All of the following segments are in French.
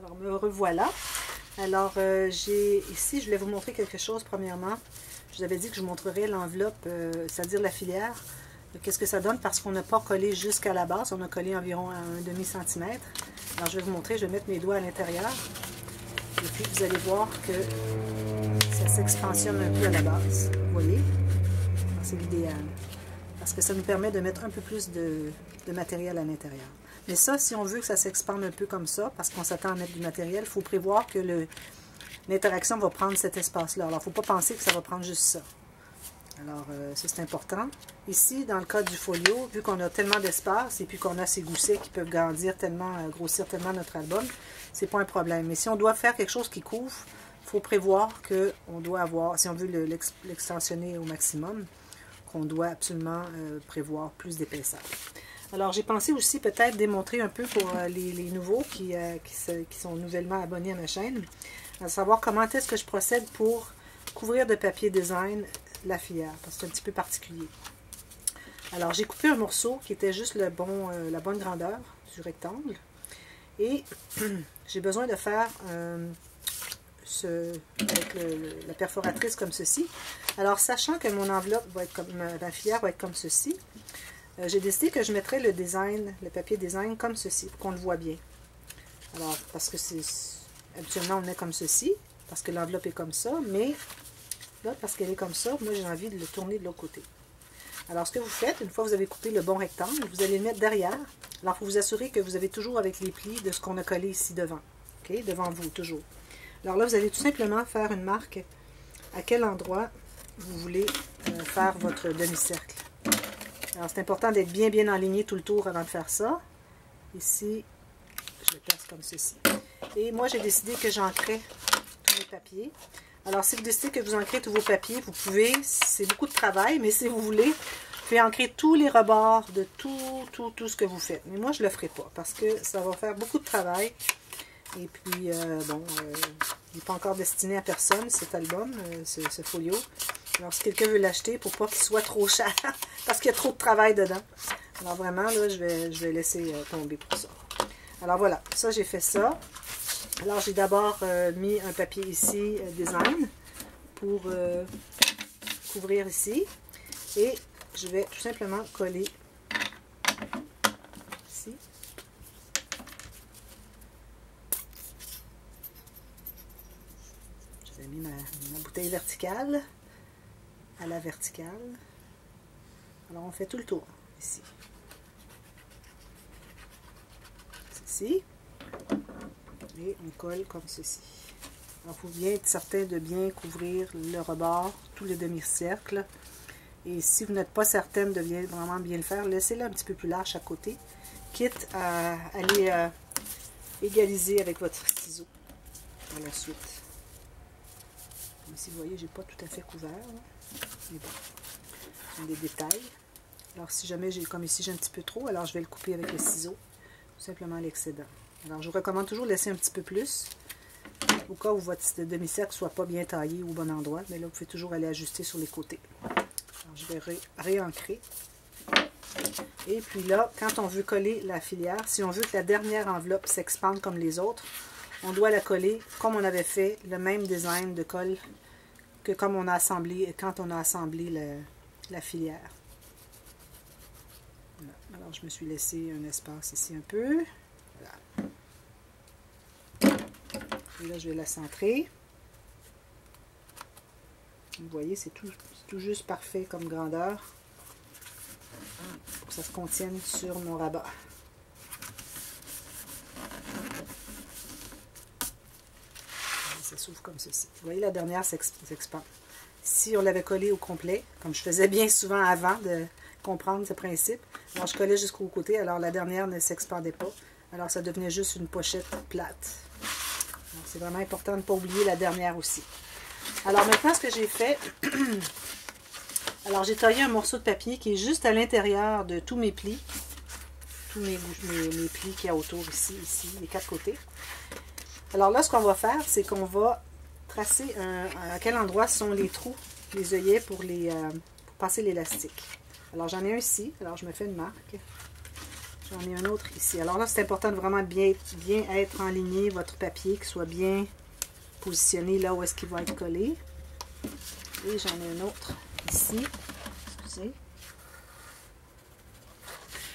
Alors, me revoilà. Alors, ici, je voulais vous montrer quelque chose premièrement. Je vous avais dit que je vous montrerais l'enveloppe, c'est-à-dire la filière. Qu'est-ce que ça donne? Parce qu'on n'a pas collé jusqu'à la base, on a collé environ à un demi-centimètre. Alors, je vais vous montrer, je vais mettre mes doigts à l'intérieur. Et puis, vous allez voir que ça s'expansionne un peu à la base. Vous voyez? C'est l'idéal. Parce que ça nous permet de mettre un peu plus de matériel à l'intérieur. Mais ça, si on veut que ça s'expande un peu comme ça, parce qu'on s'attend à mettre du matériel, il faut prévoir que l'interaction va prendre cet espace-là. Alors, il ne faut pas penser que ça va prendre juste ça. Alors, ça, c'est important. Ici, dans le cas du folio, vu qu'on a tellement d'espace et puis qu'on a ces goussets qui peuvent grossir tellement notre album, c'est pas un problème. Mais si on doit faire quelque chose qui couvre, il faut prévoir qu'on doit avoir, si on veut l'extensionner au maximum, qu'on doit absolument prévoir plus d'épaisseur. Alors, j'ai pensé aussi peut-être démontrer un peu pour les nouveaux qui sont nouvellement abonnés à ma chaîne, à savoir comment est-ce que je procède pour couvrir de papier design la filière, parce que c'est un petit peu particulier. Alors, j'ai coupé un morceau qui était juste la bonne grandeur du rectangle, et j'ai besoin de faire avec la perforatrice comme ceci. Alors, sachant que mon enveloppe va être comme, ma filière va être comme ceci, j'ai décidé que je mettrais le papier design comme ceci, pour qu'on le voit bien. Alors, parce que habituellement on le met comme ceci, parce que l'enveloppe est comme ça, mais là, parce qu'elle est comme ça, moi j'ai envie de le tourner de l'autre côté. Alors, ce que vous faites, une fois que vous avez coupé le bon rectangle, vous allez le mettre derrière. Alors, il faut vous assurer que vous avez toujours avec les plis de ce qu'on a collé ici devant. OK? Devant vous, toujours. Alors là, vous allez tout simplement faire une marque à quel endroit vous voulez faire votre demi-cercle. Alors, c'est important d'être bien aligné tout le tour avant de faire ça. Ici, je le place comme ceci. Et moi, j'ai décidé que j'ancrais tous mes papiers. Alors, si vous décidez que vous ancrez tous vos papiers, vous pouvez, c'est beaucoup de travail, mais si vous voulez, vous pouvez ancrer tous les rebords de tout ce que vous faites. Mais moi, je ne le ferai pas parce que ça va faire beaucoup de travail. Et puis, bon, il n'est pas encore destiné à personne, cet album, ce folio. Alors, si quelqu'un veut l'acheter, pour pas qu'il soit trop cher, parce qu'il y a trop de travail dedans. Alors, vraiment, là, je vais laisser tomber pour ça. Alors, voilà, ça, j'ai fait ça. Alors, j'ai d'abord mis un papier ici, design, pour couvrir ici. Et je vais tout simplement coller ici. J'ai mis ma bouteille verticale à la verticale. Alors, on fait tout le tour ici. Ceci. Et on colle comme ceci. Alors, il faut bien être certain de bien couvrir le rebord, tous les demi-cercles. Et si vous n'êtes pas certaine de vraiment bien le faire, laissez-le un petit peu plus large à côté, quitte à aller égaliser avec votre ciseau par la suite. Comme ici, vous voyez, j'ai pas tout à fait couvert. Là. Mais bon, c'est des détails. Alors, si jamais comme ici, j'ai un petit peu trop, alors je vais le couper avec le ciseau, tout simplement l'excédent. Alors, je vous recommande toujours de laisser un petit peu plus, au cas où votre demi-cercle ne soit pas bien taillé au bon endroit. Mais là, vous pouvez toujours aller ajuster sur les côtés. Alors, je vais réancrer. Et puis là, quand on veut coller la filière, si on veut que la dernière enveloppe s'expande comme les autres, on doit la coller comme on avait fait le même design de colle que comme on a assemblé, quand on a assemblé la filière. Voilà. Alors, je me suis laissé un espace ici un peu. Voilà. Et là, je vais la centrer. Vous voyez, c'est tout juste parfait comme grandeur pour que ça se contienne sur mon rabat. Ça s'ouvre comme ceci. Vous voyez, la dernière s'expand. Si on l'avait collé au complet, comme je faisais bien souvent avant de comprendre ce principe, alors je collais jusqu'au côté, alors la dernière ne s'expandait pas. Alors ça devenait juste une pochette plate. C'est vraiment important de ne pas oublier la dernière aussi. Alors maintenant, ce que j'ai fait, alors j'ai taillé un morceau de papier qui est juste à l'intérieur de tous mes plis, tous mes plis qu'il y a autour ici, les quatre côtés. Alors là, ce qu'on va faire, c'est qu'on va tracer à quel endroit sont les trous, les œillets pour passer l'élastique. Alors j'en ai un ici, alors je me fais une marque. J'en ai un autre ici. Alors là, c'est important de vraiment bien être enligné, votre papier, qu'il soit bien positionné là où est-ce qu'il va être collé. Et j'en ai un autre ici. Excusez.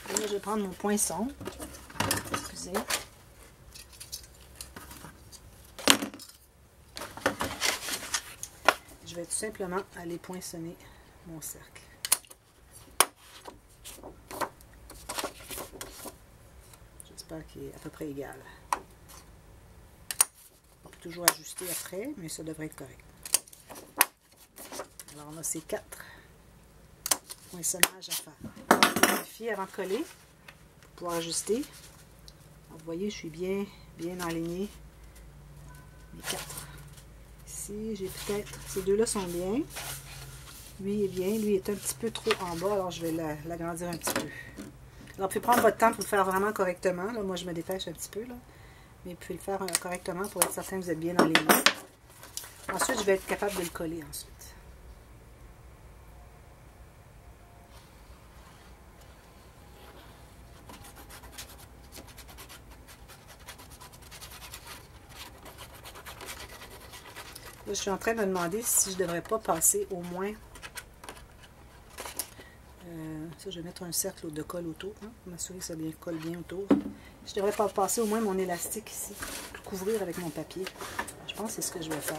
Et là, je vais prendre mon poinçon. Excusez. Je vais tout simplement aller poinçonner mon cercle. J'espère qu'il est à peu près égal. On peut toujours ajuster après, mais ça devrait être correct. Alors, on a ces 4 poinçonnages à faire. Alors, je vais vérifier avant de coller pour pouvoir ajuster. Alors, vous voyez, je suis bien alignée. Les 4. Ici, j'ai peut-être... Ces deux-là sont bien. Lui est bien. Lui est un petit peu trop en bas, alors je vais l'agrandir un petit peu. Alors, vous pouvez prendre votre temps pour le faire vraiment correctement. Là, moi, je me dépêche un petit peu, là. Mais vous pouvez le faire correctement pour être certain que vous êtes bien aligné. Ensuite, je vais être capable de le coller ensuite. Là, je suis en train de me demander si je ne devrais pas passer au moins... ça, je vais mettre un cercle de colle autour, hein, pour m'assurer que ça colle bien autour. Je devrais pas passer au moins mon élastique ici, pour couvrir avec mon papier. Alors, je pense que c'est ce que je vais faire.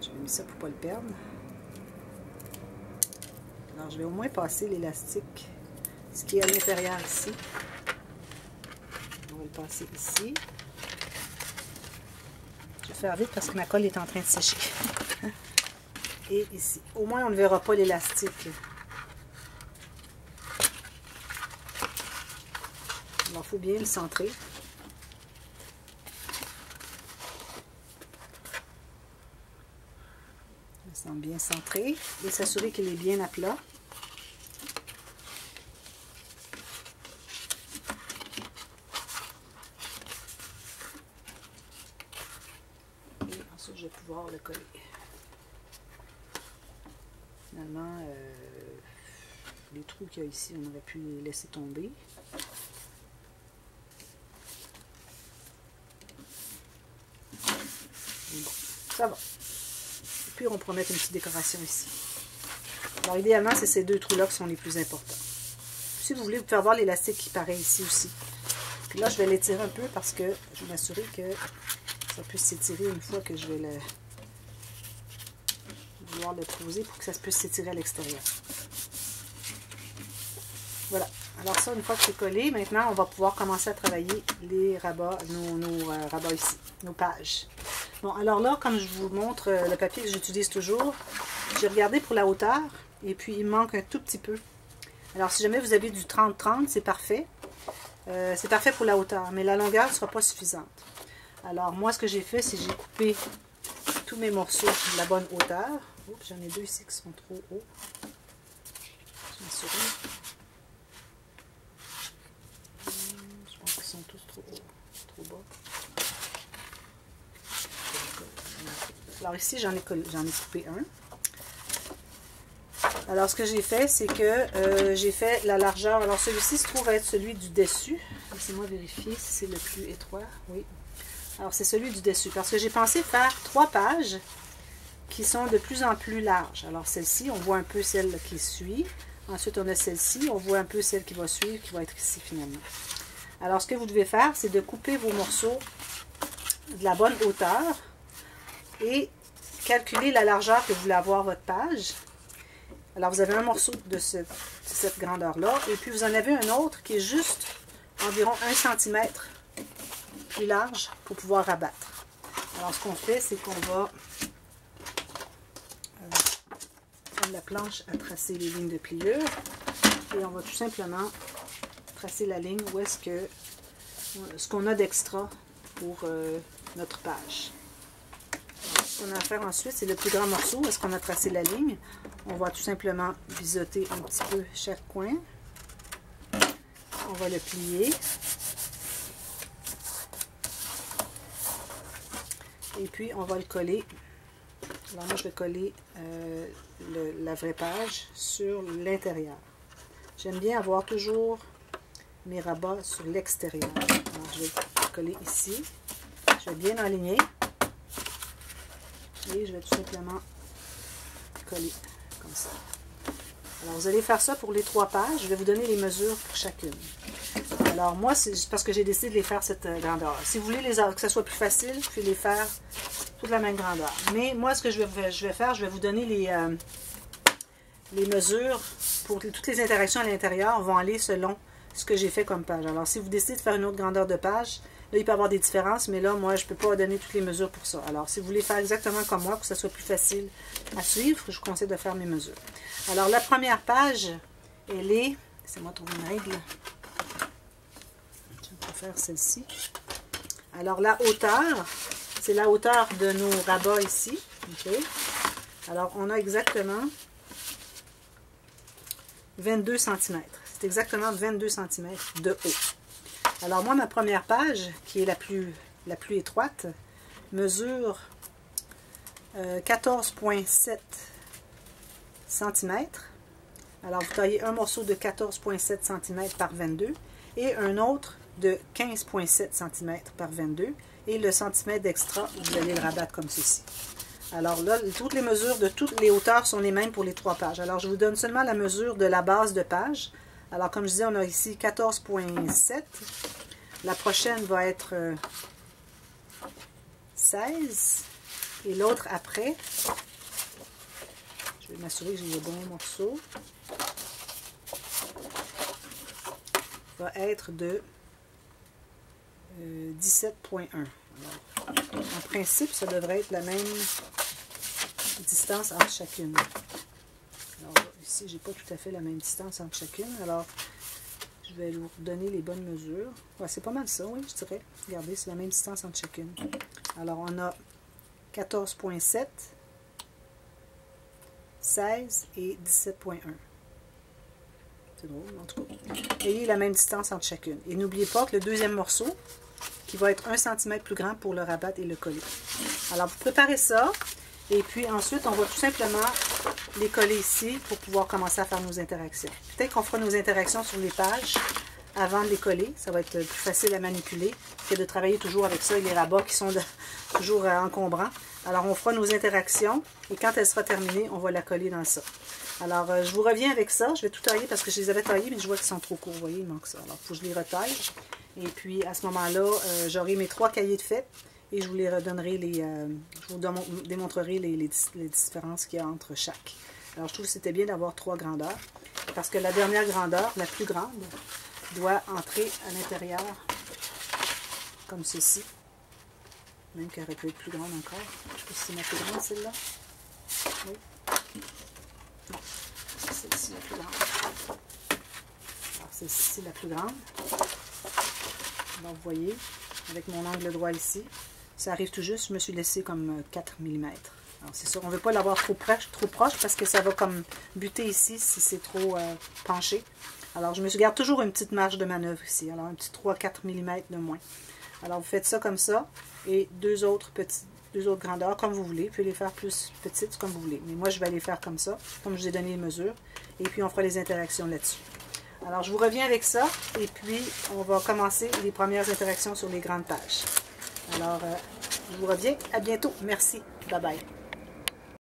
Je vais mettre ça pour ne pas le perdre. Alors, je vais au moins passer l'élastique, ce qui est à l'intérieur ici. On va le passer ici. Je vais faire vite parce que ma colle est en train de sécher. Et ici. Au moins, on ne verra pas l'élastique. Alors, il faut bien le centrer. Il semble bien centré. Et s'assurer qu'il est bien à plat. Et ensuite, je vais pouvoir le coller. Finalement, les trous qu'il y a ici, on aurait pu les laisser tomber. Bon, ça va. Et puis, on pourra mettre une petite décoration ici. Alors, idéalement, c'est ces deux trous-là qui sont les plus importants. Si vous voulez, vous pouvez avoir l'élastique qui paraît ici aussi. Puis là, je vais l'étirer un peu parce que je vais m'assurer que ça puisse s'étirer une fois que je vais vouloir le poser pour que ça puisse s'étirer à l'extérieur. Voilà. Alors ça, une fois que c'est collé, maintenant, on va pouvoir commencer à travailler les rabats, nos rabats ici, nos pages. Bon, alors là, comme je vous montre le papier que j'utilise toujours, j'ai regardé pour la hauteur et puis il manque un tout petit peu. Alors, si jamais vous avez du 30-30, c'est parfait. C'est parfait pour la hauteur, mais la longueur ne sera pas suffisante. Alors, moi, ce que j'ai fait, c'est que j'ai coupé tous mes morceaux de la bonne hauteur. Oups, j'en ai deux ici qui sont trop hauts. Je m'assure. Je pense qu'ils sont tous trop hauts, trop bas. Alors ici, j'en ai coupé un. Alors, ce que j'ai fait, c'est que j'ai fait la largeur. Alors, celui-ci se trouve être celui du dessus. Laissez-moi vérifier si c'est le plus étroit. Oui. Alors, c'est celui du dessus. Parce que j'ai pensé faire 3 pages qui sont de plus en plus larges. Alors, celle-ci, on voit un peu celle qui suit. Ensuite, on a celle-ci. On voit un peu celle qui va suivre, qui va être ici, finalement. Alors, ce que vous devez faire, c'est de couper vos morceaux de la bonne hauteur et calculer la largeur que vous voulez avoir votre page. Alors, vous avez un morceau de cette grandeur-là, et puis vous en avez un autre qui est juste environ 1 cm plus large pour pouvoir abattre. Alors, ce qu'on fait, c'est qu'on va prendre la planche à tracer les lignes de pliure, et on va tout simplement tracer la ligne où est-ce que ce qu'on a d'extra pour notre page. Alors, ce qu'on a à faire ensuite, c'est le plus grand morceau. Où est-ce qu'on a tracé la ligne? On va tout simplement biseauter un petit peu chaque coin. On va le plier. Et puis, on va le coller Alors moi, je vais coller la vraie page sur l'intérieur. J'aime bien avoir toujours mes rabats sur l'extérieur. Alors, je vais coller ici. Je vais bien aligner. Et je vais tout simplement coller comme ça. Alors, vous allez faire ça pour les 3 pages. Je vais vous donner les mesures pour chacune. Alors, moi, c'est parce que j'ai décidé de les faire cette grandeur. Si vous voulez que ça soit plus facile, vous pouvez les faire toute la même grandeur. Mais moi, ce que je vais faire, je vais vous donner les mesures pour toutes les interactions à l'intérieur vont aller selon ce que j'ai fait comme page. Alors, si vous décidez de faire une autre grandeur de page, là, il peut y avoir des différences, mais là, moi, je ne peux pas donner toutes les mesures pour ça. Alors, si vous voulez faire exactement comme moi, pour que ça soit plus facile à suivre, je vous conseille de faire mes mesures. Alors, la première page, elle est... Laissez-moi trouver une règle. Je vais faire celle-ci. Alors, la hauteur, c'est la hauteur de nos rabats ici. Okay. Alors, on a exactement 22 cm. C'est exactement 22 cm de haut. Alors, moi, ma première page, qui est la plus étroite, mesure 14,7 cm. Alors, vous taillez un morceau de 14,7 cm par 22 et un autre de 15,7 cm par 22. Et le centimètre d'extra, vous allez le rabattre comme ceci. Alors là, toutes les mesures de toutes les hauteurs sont les mêmes pour les 3 pages. Alors, je vous donne seulement la mesure de la base de page. Alors, comme je disais, on a ici 14,7. La prochaine va être 16. Et l'autre après, je vais m'assurer que j'ai le bon morceau, va être de 17,1. En principe, ça devrait être la même distance entre chacune. Alors ici, j'ai pas tout à fait la même distance entre chacune. Alors, je vais vous donner les bonnes mesures. Ouais, c'est pas mal ça, oui, je dirais. Regardez, c'est la même distance entre chacune. Alors, on a 14,7, 16 et 17,1. C'est drôle, en tout cas. Ayez la même distance entre chacune. Et n'oubliez pas que le deuxième morceau, qui va être 1 cm plus grand pour le rabattre et le coller. Alors, vous préparez ça. Et puis ensuite, on va tout simplement les coller ici pour pouvoir commencer à faire nos interactions. Peut-être qu'on fera nos interactions sur les pages avant de les coller. Ça va être plus facile à manipuler que de travailler toujours avec ça et les rabats qui sont toujours encombrants. Alors, on fera nos interactions et quand elle sera terminée, on va la coller dans ça. Alors, je vous reviens avec ça. Je vais tout tailler parce que je les avais taillés, mais je vois qu'ils sont trop courts. Vous voyez, il manque ça. Alors, il faut que je les retaille. Et puis, à ce moment-là, j'aurai mes 3 cahiers de fait. Et je vous les redonnerai, je vous démontrerai les différences qu'il y a entre chaque. Alors, je trouve que c'était bien d'avoir 3 grandeurs. Parce que la dernière grandeur, la plus grande, doit entrer à l'intérieur comme ceci. Même qu'elle aurait pu être plus grande encore. Je sais pas si c'est ma plus grande, celle-là. Oui. Non, c'est celle-ci la plus grande. Alors, celle-ci la plus grande. Alors, vous voyez, avec mon angle droit ici, ça arrive tout juste, je me suis laissé comme 4 mm. Alors c'est sûr, on ne veut pas l'avoir trop proche parce que ça va comme buter ici si c'est trop penché. Alors je me garde toujours une petite marge de manœuvre ici, alors un petit 3-4 mm de moins. Alors vous faites ça comme ça et deux autres grandeurs comme vous voulez. Vous pouvez les faire plus petites comme vous voulez. Mais moi je vais les faire comme ça, comme je vous ai donné les mesures. Et puis on fera les interactions là-dessus. Alors je vous reviens avec ça et puis on va commencer les premières interactions sur les grandes pages. Alors, je vous reviens. À bientôt. Merci. Bye bye.